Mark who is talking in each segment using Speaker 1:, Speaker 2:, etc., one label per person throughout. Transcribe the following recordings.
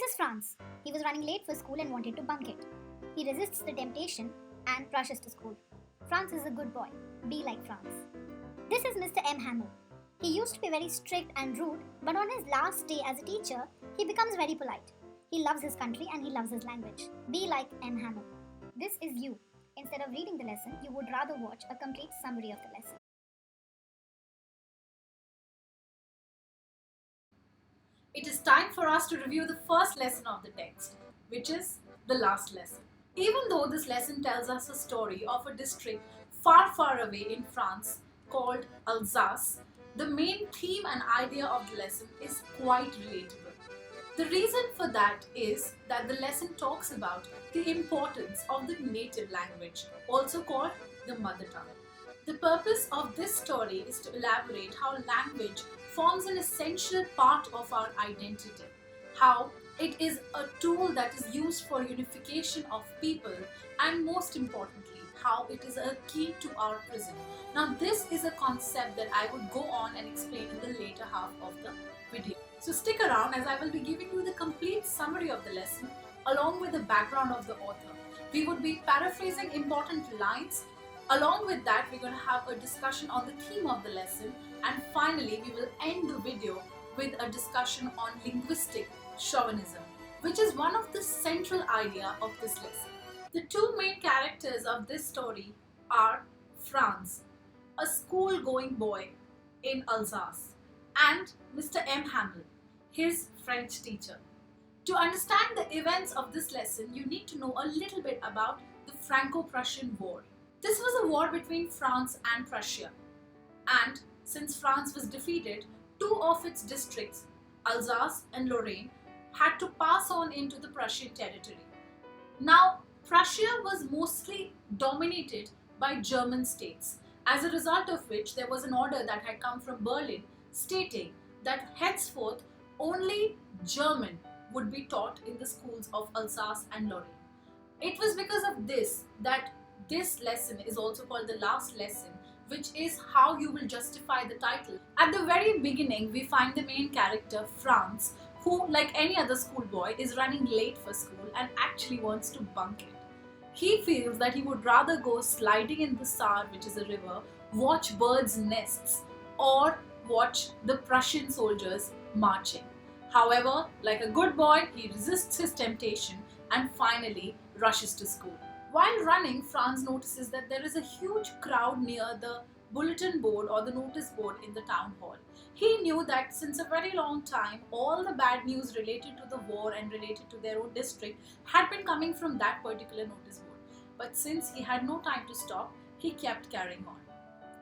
Speaker 1: is Franz. He was running late for school and wanted to bunk it. He resists the temptation and rushes to school. Franz is a good boy. Be like Franz. This is Mr. M. Hamill. He used to be very strict and rude, but on his last day as a teacher, he becomes very polite. He loves his country and he loves his language. Be like M. Hamill. This is you. Instead of reading the lesson, you would rather watch a complete summary of the lesson.
Speaker 2: It is time for us to review the first lesson of the text, which is the last lesson. Even though this lesson tells us a story of a district far, far away in France called Alsace, the main theme and idea of the lesson is quite relatable. The reason for that is that the lesson talks about the importance of the native language, also called the mother tongue. The purpose of this story is to elaborate how language forms an essential part of our identity, how it is a tool that is used for unification of people, and most importantly, how it is a key to our prison. Now, this is a concept that I would go on and explain in the later half of the video. So stick around as I will be giving you the complete summary of the lesson along with the background of the author. We would be paraphrasing important lines. Along with that, we're going to have a discussion on the theme of the lesson, and finally we will end the video with a discussion on linguistic chauvinism, which is one of the central idea of this lesson. The two main characters of this story are Franz, a school-going boy in Alsace, and Mr. M. Hamill, his French teacher. To understand the events of this lesson, you need to know a little bit about the Franco-Prussian War. This was a war between France and Prussia, and since France was defeated, two of its districts, Alsace and Lorraine, had to pass on into the Prussian territory. Now, Prussia was mostly dominated by German states, as a result of which there was an order that had come from Berlin stating that henceforth only German would be taught in the schools of Alsace and Lorraine. It was because of this that this lesson is also called the last lesson, which is how you will justify the title. At the very beginning, we find the main character, Franz, who, like any other schoolboy, is running late for school and actually wants to bunk it. He feels that he would rather go sliding in the Saar, which is a river, watch birds' nests, or watch the Prussian soldiers marching. However, like a good boy, he resists his temptation and finally rushes to school. While running, Franz notices that there is a huge crowd near the bulletin board or the notice board in the town hall. He knew that since a very long time, all the bad news related to the war and related to their own district had been coming from that particular notice board. But since he had no time to stop, he kept carrying on.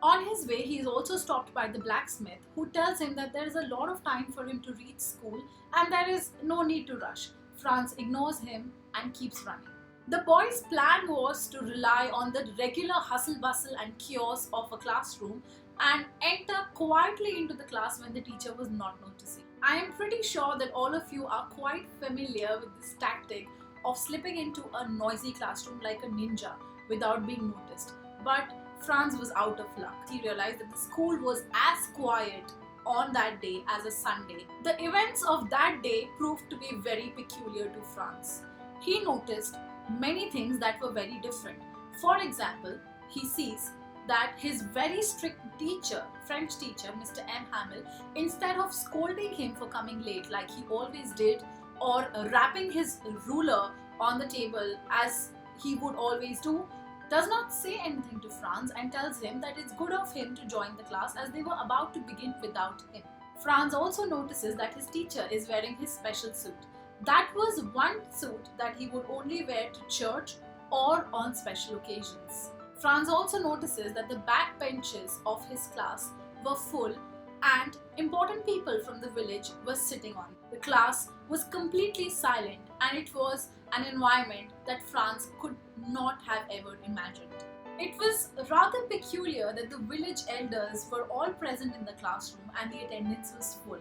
Speaker 2: On his way, he is also stopped by the blacksmith, who tells him that there is a lot of time for him to reach school and there is no need to rush. Franz ignores him and keeps running. The boy's plan was to rely on the regular hustle bustle and chaos of a classroom and enter quietly into the class when the teacher was not noticing. I am pretty sure that all of you are quite familiar with this tactic of slipping into a noisy classroom like a ninja without being noticed. But Franz was out of luck. He realized that the school was as quiet on that day as a Sunday. The events of that day proved to be very peculiar to Franz. He noticed many things that were very different. For example, he sees that his very strict teacher, French teacher, Mr. M. Hamill, instead of scolding him for coming late like he always did, or rapping his ruler on the table as he would always do, does not say anything to Franz and tells him that it's good of him to join the class as they were about to begin without him. Franz also notices that his teacher is wearing his special suit. That was one suit that he would only wear to church or on special occasions. Franz also notices that the back benches of his class were full and important people from the village were sitting on it. The class was completely silent and it was an environment that Franz could not have ever imagined. It was rather peculiar that the village elders were all present in the classroom and the attendance was full.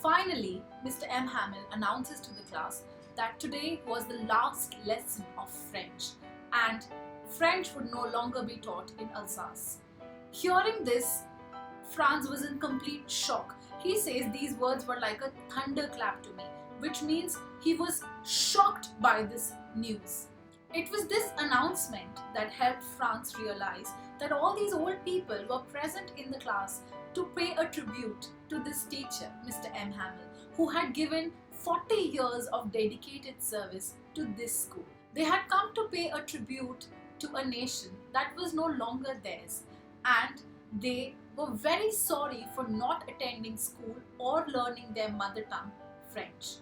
Speaker 2: Finally, Mr. M. Hamill announces to the class that today was the last lesson of French and French would no longer be taught in Alsace. Hearing this, Franz was in complete shock. He says these words were like a thunderclap to me. which means he was shocked by this news. It was this announcement that helped Franz realize that all these old people were present in the class to pay a tribute to this teacher, Mr. M. Hamill, who had given 40 years of dedicated service to this school. They had come to pay a tribute to a nation that was no longer theirs, and they were very sorry for not attending school or learning their mother tongue, French.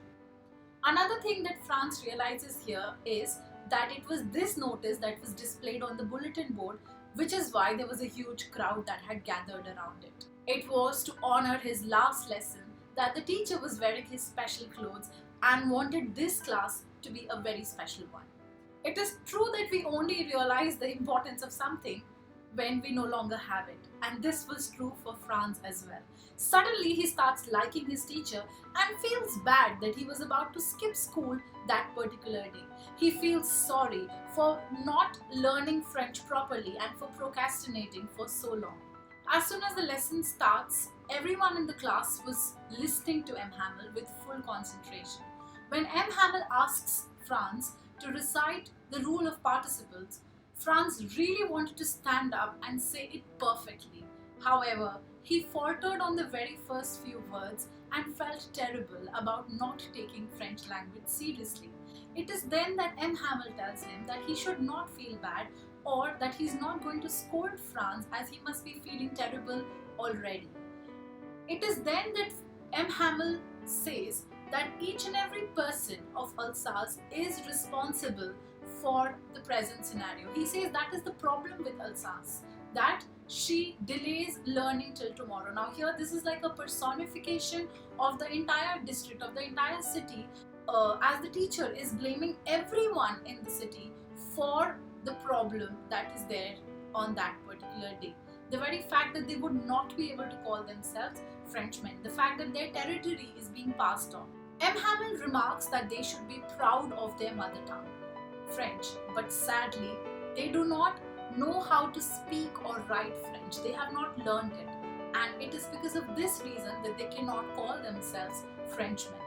Speaker 2: Another thing that Franz realizes here is that it was this notice that was displayed on the bulletin board, which is why there was a huge crowd that had gathered around it. It was to honor his last lesson that the teacher was wearing his special clothes and wanted this class to be a very special one. It is true that we only realize the importance of something when we no longer have it, and this was true for Franz as well. Suddenly he starts liking his teacher and feels bad that he was about to skip school that particular day. He feels sorry for not learning French properly and for procrastinating for so long. As soon as the lesson starts, everyone in the class was listening to M. Hamill with full concentration. When M. Hamill asks Franz to recite the rule of participles, Franz really wanted to stand up and say it perfectly. However, he faltered on the very first few words and felt terrible about not taking French language seriously. It is then that M. Hamill tells him that he should not feel bad or that he's not going to scold Franz as he must be feeling terrible already. It is then that M. Hamill says that each and every person of Alsace is responsible for the present scenario. He says that is the problem with Alsace, that she delays learning till tomorrow. Now here this is like a personification of the entire district, of the entire city, as the teacher is blaming everyone in the city for the problem that is there on that particular day. The very fact that they would not be able to call themselves Frenchmen, the fact that their territory is being passed on. M. Hamill remarks that they should be proud of their mother tongue, French, but sadly, they do not know how to speak or write French. They have not learned it, and it is because of this reason that they cannot call themselves Frenchmen.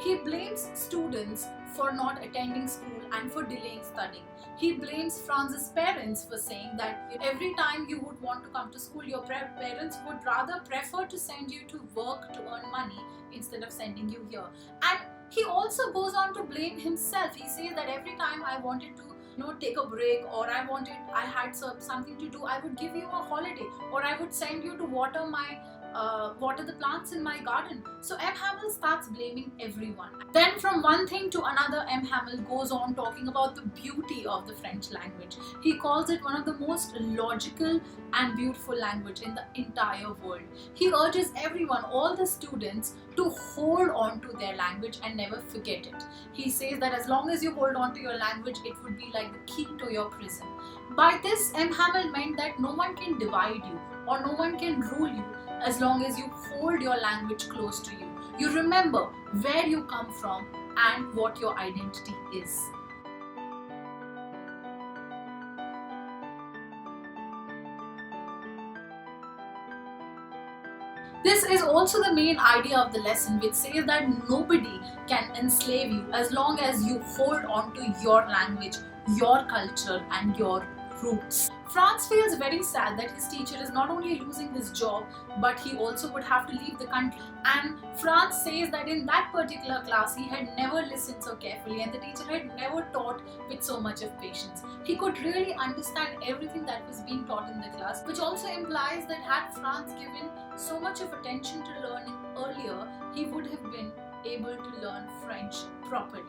Speaker 2: He blames students for not attending school and for delaying studying. He blames Franz's parents for saying that every time you would want to come to school, your parents would rather prefer to send you to work to earn money instead of sending you here. And he also goes on to blame himself. He says that every time I wanted to take a break, or I had something to do, I would give you a holiday, or I would send you to water the plants in my garden. So M. Hamill starts blaming everyone. Then from one thing to another, M. Hamill goes on talking about the beauty of the French language. He calls it one of the most logical and beautiful language in the entire world. He urges everyone, all the students, to hold on to their language and never forget it. He says that as long as you hold on to your language, it would be like the key to your prison. By this, M. Hamill meant that no one can divide you or no one can rule you as long as you hold your language close to you. You remember where you come from and what your identity is. This is also the main idea of the lesson, which says that nobody can enslave you as long as you hold on to your language, your culture and your roots. Franz feels very sad that his teacher is not only losing his job, but he also would have to leave the country. And Franz says that in that particular class, he had never listened so carefully and the teacher had never taught with so much of patience. He could really understand everything that was being taught in the class, which also implies that had Franz given so much of attention to learning earlier, he would have been able to learn French properly.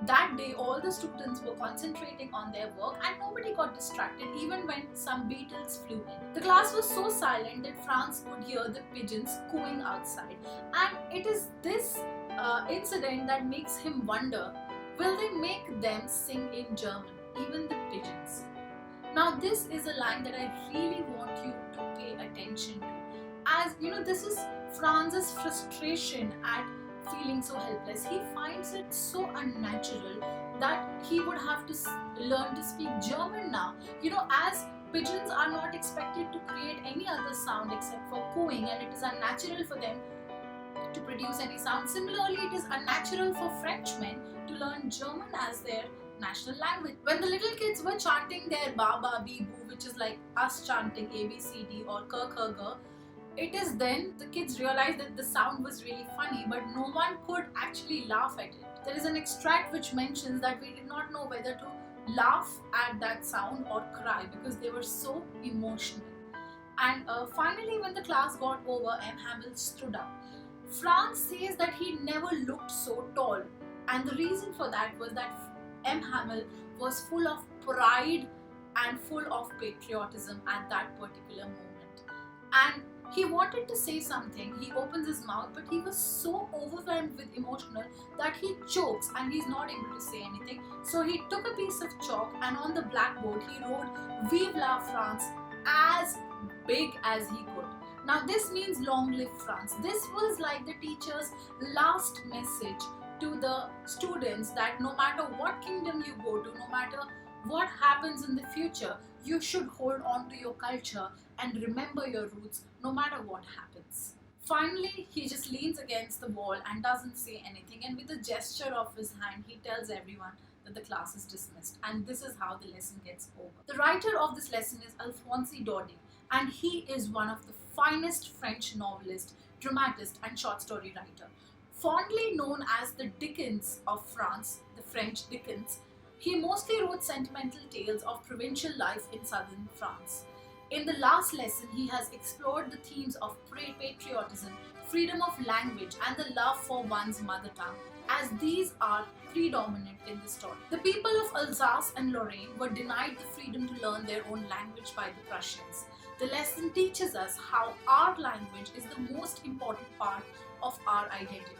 Speaker 2: That day, all the students were concentrating on their work and nobody got distracted even when some beetles flew in. The class was so silent that Franz could hear the pigeons cooing outside. And it is this incident that makes him wonder, will they make them sing in German, even the pigeons? Now this is a line that I really want you to pay attention to. As you know, this is Franz's frustration at feeling so helpless. He finds it so unnatural that he would have to learn to speak German now. As pigeons are not expected to create any other sound except for cooing, and it is unnatural for them to produce any sound. Similarly, it is unnatural for Frenchmen to learn German as their national language. When the little kids were chanting their ba ba bee boo, which is like us chanting A B C D or k k g, it is then the kids realized that the sound was really funny, but no one could actually laugh at it. There is an extract which mentions that we did not know whether to laugh at that sound or cry because they were so emotional. And finally, when the class got over, M. Hamel stood up. Franz says that he never looked so tall, and the reason for that was that M. Hamel was full of pride and full of patriotism at that particular moment. And he wanted to say something, he opens his mouth, but he was so overwhelmed with emotional that he chokes and he's not able to say anything. So he took a piece of chalk and on the blackboard he wrote Vive la France as big as he could. Now this means long live France. This was like the teacher's last message to the students that no matter what kingdom you go to, no matter what happens in the future, you should hold on to your culture and remember your roots no matter what happens. Finally, he just leans against the wall and doesn't say anything, and with a gesture of his hand, he tells everyone that the class is dismissed, and this is how the lesson gets over. The writer of this lesson is Alphonse Daudet, and he is one of the finest French novelist, dramatist, and short story writer. Fondly known as the Dickens of France, the French Dickens, he mostly wrote sentimental tales of provincial life in southern France. In the last lesson, he has explored the themes of patriotism, freedom of language, and the love for one's mother tongue, as these are predominant in the story. The people of Alsace and Lorraine were denied the freedom to learn their own language by the Prussians. The lesson teaches us how our language is the most important part of our identity.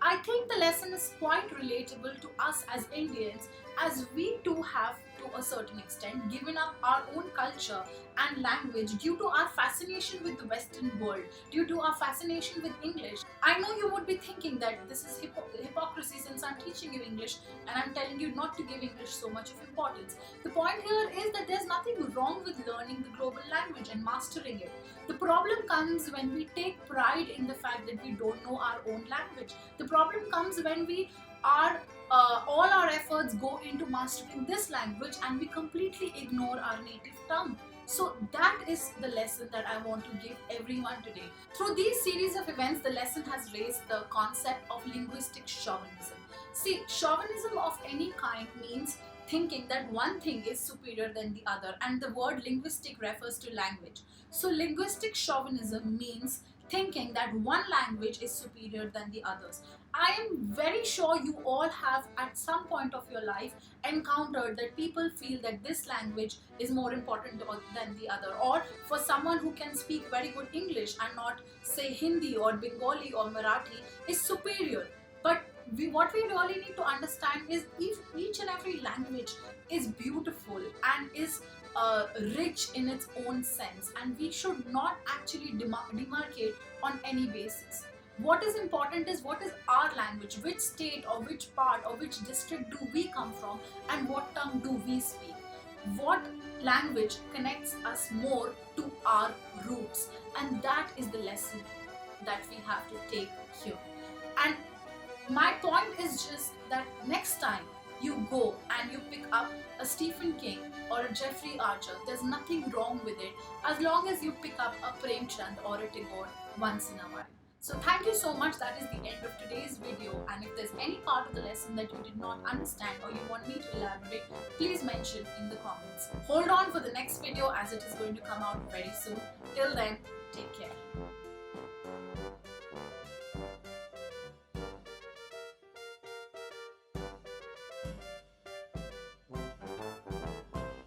Speaker 2: I think the lesson is quite relatable to us as Indians, as we too have to a certain extent given up our own culture and language due to our fascination with the Western world, due to our fascination with English. I know you would be thinking that this is hypocrisy since I'm teaching you English and I'm telling you not to give English so much of importance. The point here is that there's nothing wrong with learning the global language and mastering it. The problem comes when we take pride in the fact that we don't know our own language. The problem comes when we are all our efforts go into mastering this language and we completely ignore our native tongue. So that is the lesson that I want to give everyone today. Through these series of events, the lesson has raised the concept of linguistic chauvinism. See, chauvinism of any kind means thinking that one thing is superior than the other, and the word linguistic refers to language. So linguistic chauvinism means thinking that one language is superior than the others. I am very sure you all have at some point of your life encountered that people feel that this language is more important than the other, or for someone who can speak very good English and not say Hindi or Bengali or Marathi is superior. But what we really need to understand is if each and every language is beautiful and is rich in its own sense, and we should not actually demarcate on any basis. What is important is what is our language, which state or which part or which district do we come from, and what tongue do we speak. What language connects us more to our roots, and that is the lesson that we have to take here. And my point is just that next time you go and you pick up a Stephen King or a Jeffrey Archer, there's nothing wrong with it as long as you pick up a Premchand or a Tagore once in a while. So thank you so much. That is the end of today's video, and if there's any part of the lesson that you did not understand or you want me to elaborate, please mention in the comments. Hold on for the next video as it is going to come out very soon. Till then, take care.